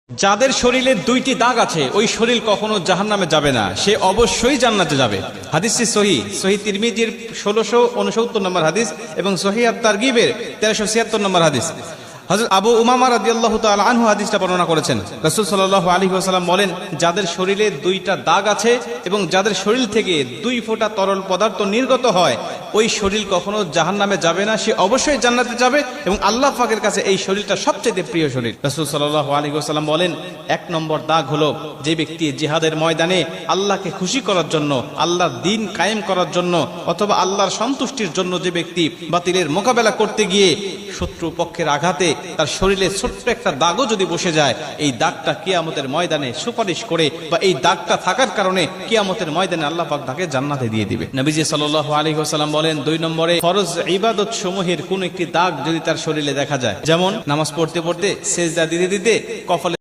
যাদের শরীরে দুইটি দাগ আছে ওই শরীর কখনো জাহান্নামে যাবে না, সে অবশ্যই জান্নাতে যাবে। হাদিসটি সহিহ তিরমিজির 1669 নম্বর হাদিস এবং সহিহ আত-তারগিবের 1376 নম্বর হাদিস। হযরত আবু উমামা রাদিয়াল্লাহু তাআলা আনহু হাদিসটা বর্ণনা করেছেন। রাসূল সাল্লাল্লাহু আলাইহি ওয়াসাল্লাম বলেন, যাদের শরীরে দুইটা দাগ আছে এবং যাদের শরীর থেকে 2 ফোঁটা তরল পদার্থ নির্গত হয় ওই শরীর কখনো জাহান্নামে যাবে না, সে অবশ্যই জান্নাতে যাবে এবং আল্লাহ পাকের কাছে এই শরীরটা সবচেয়ে প্রিয় শরীর। রাসূল সাল্লাল্লাহু আলাইহি ওয়াসাল্লাম বলেন, 1 নম্বর দাগ হলো যে ব্যক্তি জিহাদের ময়দানে আল্লাহকে খুশি করার জন্য, আল্লাহর দ্বীন কায়েম করার জন্য অথবা আল্লাহর সন্তুষ্টির জন্য যে ব্যক্তি বাতিলের মোকাবেলা করতে গিয়ে শত্রু পক্ষের আঘাতে তার শরীরে ছোট্ট একটা দাগও যদি বসে যায়, এই দাগটা কিয়ামতের ময়দানে সুপারিশ করে বা এই দাগটা থাকার কারণে কিয়ামতের ময়দানে আল্লাহ পাক তাকে জান্নাতে দিয়ে দিবে। নবীজি সাল্লাল্লাহু আলাইহি ওয়াসাল্লাম বলেন, 2 নম্বরে ফরজ ইবাদত সমূহের কোন একটি দাগ যদি তার শরীরে দেখা যায়, যেমন নামাজ পড়তে পড়তে সেজদা দিতে দিতে কপালে